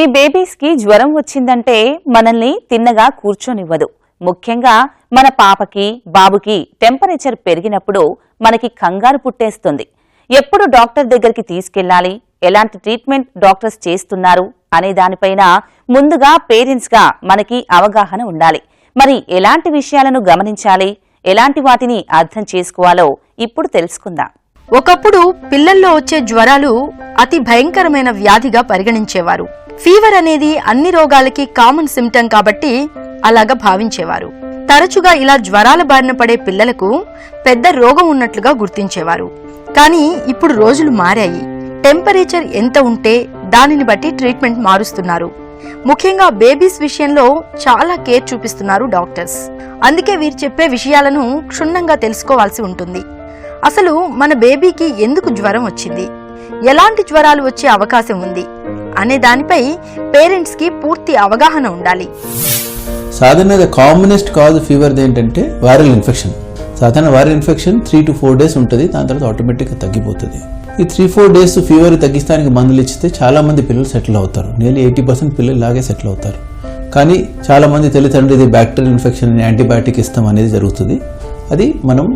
మీ babies కి జ్వరం వచ్చిందంటే మనల్ని తిన్నగా కూర్చోనివ్వదు. ముఖ్యంగా మన పాపకి బాబుకి టెంపరేచర్ పెరిగినప్పుడు మనకి కంగారు పుట్టేస్తుంది. ఎప్పుడు డాక్టర్ దగ్గరికి తీసుకెళ్లాలి, ఎలాంటి ట్రీట్మెంట్ డాక్టర్స్ చేస్తున్నారు అనే దానిపైన ముందుగా పేరెంట్స్ గా మనకి అవగాహన ఉండాలి. మరి ఎలాంటి విషయాలను గమనించాలి, ఎలాంటి వాటిని అర్థం చేసుకోవాలో ఇప్పుడు తెలుసుకుందాం. ఒకప్పుడు పిల్లల్లో వచ్చే జ్వరాలు అతి భయంకరమైన వ్యాధిగా పరిగణించేవారు. ఫీవర్ అనేది అన్ని రోగాలకి కామన్ సిమ్టమ్ కాబట్టి అలాగా భావించేవారు. తరచుగా ఇలా జ్వరాల బారిన పడే పిల్లలకు పెద్ద రోగం ఉన్నట్లుగా గుర్తించేవారు. కానీ ఇప్పుడు రోజులు మారాయి. టెంపరేచర్ ఎంత ఉంటే దానిని బట్టి ట్రీట్మెంట్ మారుస్తున్నారు. ముఖ్యంగా బేబీస్ విషయంలో చాలా కేర్ చూపిస్తున్నారు డాక్టర్స్. అందుకే వీరు చెప్పే విషయాలను క్షుణ్ణంగా తెలుసుకోవాల్సి ఉంటుంది. అసలు మన బేబీకి ఎందుకు జ్వరం వచ్చింది, ఎలాంటి జ్వరాలు వచ్చే అవకాశం ఉంది అనే దానిపై పేరెంట్స్ కి పూర్తి అవగాహన ఉండాలి. సాధారణంగా కామనెస్ట్ కాజ్ ఫీవర్ ఏంటంటే వైరల్ ఇన్ఫెక్షన్. సాధారణ వైరల్ ఇన్ఫెక్షన్ 3 to 4 days ఉంటుంది. దాని తర్వాత ఆటోమేటిక్గా తగ్గిపోతుంది. ఈ 3-4 days ఫీవర్ తగ్గిస్తానికి మందులు ఇచ్చితే చాలా మంది పిల్లలు సెటిల్ అవుతారు. నియర్లీ 80% పిల్లలు ఇలాగే సెటిల్ అవుతారు. కానీ చాలా మంది తల్లిదండ్రులు ఇది బ్యాక్టీరియల్ ఇన్ఫెక్షన్ యాంటీబయాటిక్ ఇస్తాం అనేది జరుగుతుంది. అది మనం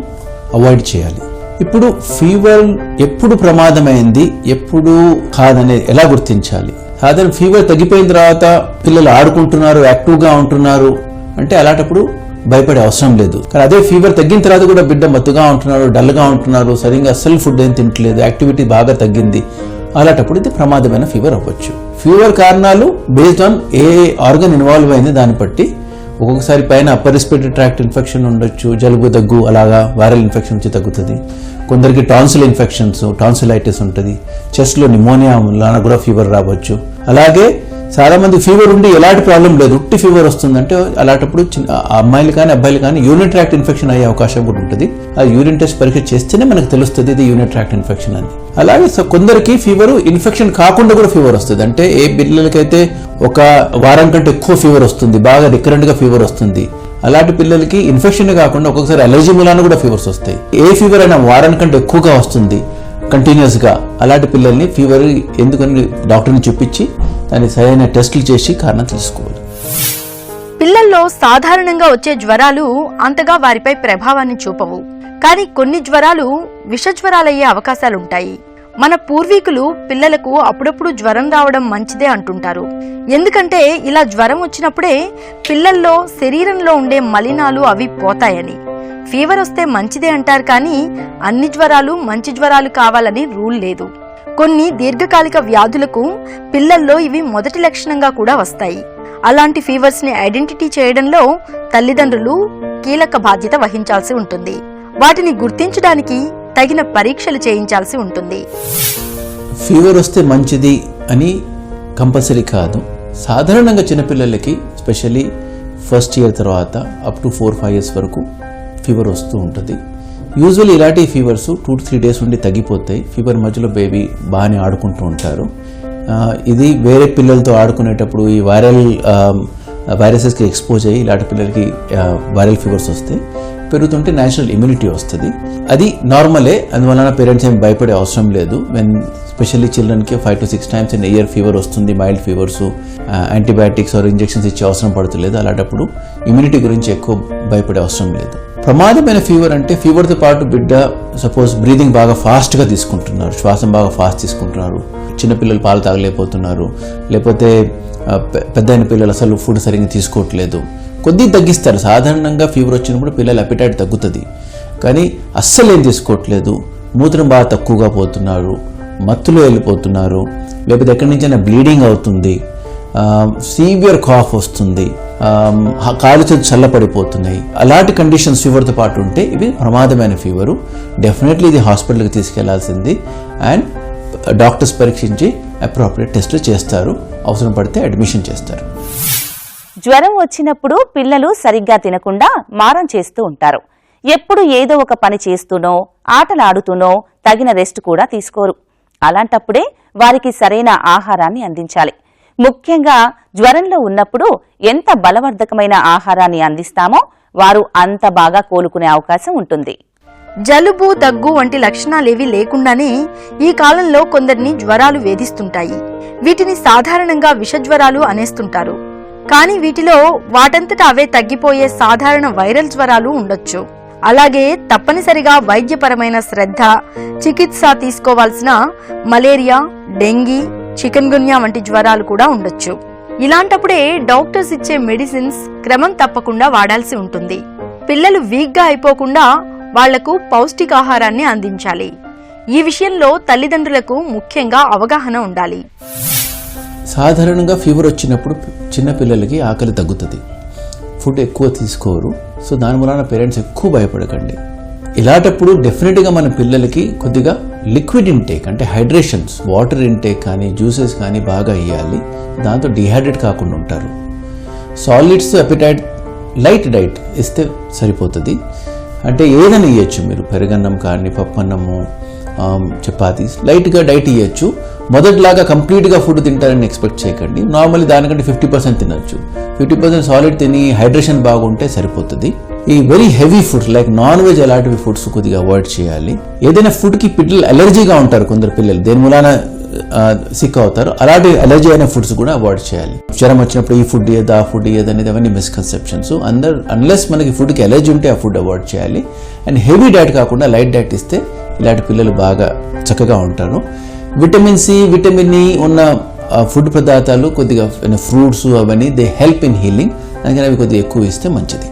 అవాయిడ్ చేయాలి. ఇప్పుడు ఫీవర్ ఎప్పుడు ప్రమాదమైంది, ఎప్పుడు కాదనేది ఎలా గుర్తించాలి? సాధారణ ఫీవర్ తగ్గిపోయిన తర్వాత పిల్లలు ఆడుకుంటున్నారు, యాక్టివ్గా ఉంటున్నారు అంటే అలాంటప్పుడు భయపడే అవసరం లేదు. కానీ అదే ఫీవర్ తగ్గిన తర్వాత కూడా బిడ్డ మత్తుగా ఉంటున్నారు, డల్గా ఉంటున్నారు, సరిగ్గా అసలు ఫుడ్ ఏం తింటలేదు, యాక్టివిటీ బాగా తగ్గింది, అలాంటప్పుడు ఇది ప్రమాదమైన ఫీవర్ అవ్వచ్చు. ఫీవర్ కారణాలు based on a organ involve అయింది దాన్ని బట్టి. ఒక్కొక్కసారి పైన అప్పర్ రెస్పిరేటరీ ట్రాక్ట్ ఇన్ఫెక్షన్ ఉండొచ్చు, జలుబు దగ్గు అలాగా వైరల్ ఇన్ఫెక్షన్ నుంచి తగ్గుతుంది. కొందరికి టాన్సిల్ ఇన్ఫెక్షన్స్, టాన్సిలైటిస్ ఉంటుంది. చెస్ట్లో నిమోనియా లాగా కూడా ఫీవర్ రావచ్చు. అలాగే చాలా మంది ఫీవర్ ఉండి ఎలాంటి ప్రాబ్లం లేదు, ఉట్టి ఫీవర్ వస్తుందంటే అలాంటప్పుడు అమ్మాయిలు కానీ అబ్బాయిలు కానీ యూరిన్ ట్రాక్ట్ ఇన్ఫెక్షన్ అయ్యే అవకాశం కూడా ఉంటుంది. ఆ యూరిన్ టెస్ట్ పరీక్ష చేస్తేనే మనకు తెలుస్తుంది ఇది యూరిన్ ట్రాక్ట్ ఇన్ఫెక్షన్ అని. అలాగే కొందరికి ఫీవర్ ఇన్ఫెక్షన్ కాకుండా కూడా ఫీవర్ వస్తుంది. అంటే ఏ పిల్లలకైతే ఒక వారం కంటే ఎక్కువ ఫీవర్ వస్తుంది, బాగా రికరెంట్ గా ఫీవర్ వస్తుంది, అలాంటి పిల్లలకి ఇన్ఫెక్షన్ కాకుండా ఒక్కొక్కసారి అలర్జీ మూలాన కూడా ఫీవర్స్ వస్తాయి. ఏ ఫీవర్ అయినా వారం కంటే ఎక్కువగా వస్తుంది కంటిన్యూస్ గా, అలాంటి పిల్లల్ని ఫీవర్ ఎందుకని డాక్టర్ని చూపించి దాన్ని సరైన టెస్టులు చేసి కారణం తెలుసుకోవాలి. పిల్లల్లో సాధారణంగా వచ్చే జ్వరాలు అంతగా వారిపై ప్రభావాన్ని చూపవు. కానీ కొన్ని జ్వరాలు విష జ్వరాలయ్యే అవకాశాలుంటాయి. మన పూర్వీకులు పిల్లలకు అప్పుడప్పుడు జ్వరం రావడం మంచిదే అంటుంటారు. ఎందుకంటే ఇలా జ్వరం వచ్చినప్పుడే పిల్లల్లో శరీరంలో ఉండే మలినాలు అవి పోతాయని. ఫీవర్ వస్తే మంచిదే అంటారు, కానీ అన్ని జ్వరాలు మంచి జ్వరాలు కావాలని రూల్ లేదు. కొన్ని దీర్ఘకాలిక వ్యాధులకు పిల్లల్లో ఇవి మొదటి లక్షణంగా కూడా వస్తాయి. అలాంటి ఫీవర్స్ ని ఐడెంటిటీ చేయడంలో తల్లిదండ్రులు కీలక బాధ్యత వహించాల్సి ఉంటుంది. వాటిని గుర్తించడానికి తగిన పరీక్షలు చేయించాల్సి ఉంటుంది. ఫీవర్ వస్తే మంచిది అని కంపల్సరీ కాదు. సాధారణంగా చిన్నపిల్లలకి స్పెషల్లీ ఫస్ట్ ఇయర్ తర్వాత అప్ టు 4-5 years వరకు ఫీవర్ వస్తూ ఉంటుంది. యూజువల్లీ ఇలాంటి ఫీవర్స్ 2 to 3 days ఉండి తగ్గిపోతాయి. ఫీవర్ మధ్యలో బేబీ బాగానే ఆడుకుంటూ ఉంటారు. ఇది వేరే పిల్లలతో ఆడుకునేటప్పుడు ఈ వైరసెస్కి ఎక్స్పోజ్ అయ్యి ఇలాంటి పిల్లలకి వైరల్ ఫీవర్స్ వస్తాయి. పెరుగుతుంటే నేచురల్ ఇమ్యూనిటీ వస్తుంది. అది నార్మలే, అందువలన పేరెంట్స్ ఏం భయపడే అవసరం లేదు. స్పెషల్లీ చిల్డ్రన్కి 5 to 6 times in a year fever వస్తుంది, mild fevers, antibiotics or injections ఇచ్చే అవసరం పడుతుంది. అలాంటప్పుడు ఇమ్యూనిటీ గురించి ఎక్కువ భయపడే అవసరం లేదు. ప్రమాదమైన ఫీవర్ అంటే ఫీవర్తో పాటు బిడ్డ సపోజ్ బ్రీదింగ్ బాగా ఫాస్ట్గా తీసుకుంటున్నారు, శ్వాసం బాగా ఫాస్ట్ తీసుకుంటున్నారు, చిన్నపిల్లలు పాలు తాగలేకపోతున్నారు, లేకపోతే పెద్ద అయిన పిల్లలు అసలు ఫుడ్ సరిగ్గా తీసుకోవట్లేదు, కొద్దిగా తగ్గిస్తారు. సాధారణంగా ఫీవర్ వచ్చినప్పుడు పిల్లల అపిటైట్ తగ్గుతుంది, కానీ అస్సలు ఏం తీసుకోవట్లేదు, మూత్రం బాగా తక్కువగా పోతున్నారు, మత్తులో వెళ్ళిపోతున్నారు, లేకపోతే ఎక్కడి నుంచైనా బ్లీడింగ్ అవుతుంది, సీవియర్ కాఫ్ వస్తుంది, కాలు చేతులు చల్లపడిపోతున్నాయి. అలాంటి కండిషన్స్ ఫీవర్తో పాటు ఉంటే ఇవి ప్రమాదమైన ఫీవరు. డెఫినెట్లీ ఇది హాస్పిటల్కి తీసుకెళ్లాల్సింది. అండ్ డాక్టర్స్ పరీక్షించి అప్రోప్రియేట్ టెస్టులు చేస్తారు, అవసరం పడితే అడ్మిషన్ చేస్తారు. జ్వరం వచ్చినప్పుడు పిల్లలు సరిగ్గా తినకుండా మారం చేస్తూ ఉంటారు. ఎప్పుడు ఏదో ఒక పని చేస్తూనో ఆటలాడుతూనో తగిన రెస్ట్ కూడా తీసుకోరు. అలాంటప్పుడే వారికి సరైన ఆహారాన్ని అందించాలి. ముఖ్యంగా జ్వరంలో ఉన్నప్పుడు ఎంత బలవర్ధకమైన ఆహారాన్ని అందిస్తామో వారు అంత బాగా కోలుకునే అవకాశం ఉంటుంది. జలుబు, దగ్గు వంటి లక్షణాలేవీ లేకుండానే ఈ కాలంలో కొందరిని జ్వరాలు వేధిస్తుంటాయి. వీటిని సాధారణంగా విషజ్వరాలు అనేస్తుంటారు. కానీ వీటిలో వాటంతట అవే తగ్గిపోయే సాధారణ వైరల్ జ్వరాలు ఉండొచ్చు. అలాగే తప్పనిసరిగా వైద్యపరమైన శ్రద్ధ, చికిత్స తీసుకోవాల్సిన మలేరియా, డెంగీ, చికెన్ గున్యా వంటి జ్వరాలు కూడా ఉండొచ్చు. ఇలాంటప్పుడే డాక్టర్స్ ఇచ్చే మెడిసిన్స్ క్రమం తప్పకుండా వాడాల్సి ఉంటుంది. పిల్లలు వీక్గా అయిపోకుండా వాళ్లకు పౌష్టికాహారాన్ని అందించాలి. ఈ విషయంలో తల్లిదండ్రులకు ముఖ్యంగా అవగాహన ఉండాలి. సాధారణంగా ఫీవర్ వచ్చినప్పుడు చిన్న పిల్లలకి ఆకలి తగ్గుతుంది, ఫుడ్ ఎక్కువ తీసుకోరు. సో దాని వలన పేరెంట్స్ ఎక్కువ భయపడకండి. ఇలాంటప్పుడు డెఫినెట్గా మన పిల్లలకి కొద్దిగా లిక్విడ్ ఇంటేక్ అంటే హైడ్రేషన్స్, వాటర్ ఇంటేక్ కానీ జ్యూసెస్ కానీ బాగా ఇవ్వాలి. దాంతో డిహైడ్రేట్ కాకుండా ఉంటారు. సాలిడ్స్, అపిటైట్, లైట్ డైట్ ఇస్తే సరిపోతుంది. అంటే ఏదైనా ఇవ్వచ్చు మీరు, పెరుగన్నం కానీ పప్పన్నము, చపాతీస్, లైట్గా డైట్ ఇవ్వచ్చు. మొదటిలాగా కంప్లీట్గా ఫుడ్ తింటారని ఎక్స్పెక్ట్ చేయకండి. నార్మల్లీ దానికంటే 50% తినచ్చు. 50% సాలిడ్ తిని హైడ్రేషన్ బాగుంటే సరిపోతుంది. ఈ very heavy foods like non veg అలాంటివి ఫుడ్స్ కొద్దిగా అవాయిడ్ చేయాలి. ఏదైనా ఫుడ్కి పిల్లలు అలర్జీగా ఉంటారు కొందరు పిల్లలు, దేని మూలాన సిక్ అవుతారు. అలాంటి అలర్జీ అయిన ఫుడ్స్ కూడా అవాయిడ్ చేయాలి. జ్వరం వచ్చినప్పుడు ఈ ఫుడ్ ఇయ్యదు, ఆ ఫుడ్ ఇయ్యదు అనేది అవన్నీ మిస్కన్సెప్షన్స్. అన్లెస్ మనకి ఫుడ్కి అలర్జీ ఉంటే ఆ ఫుడ్ అవాయిడ్ చేయాలి. అండ్ హెవీ డైట్ కాకుండా లైట్ డైట్ ఇస్తే ఇలాంటి పిల్లలు బాగా చక్కగా ఉంటారు. విటమిన్ సి, విటమిన్ ఈ ఉన్న ఫుడ్ పదార్థాలు కొద్దిగా ఫ్రూట్స్ అవన్నీ దే హెల్ప్ ఇన్ హీలింగ్. అందుకని అవి కొద్దిగా ఎక్కువ ఇస్తే మంచిది.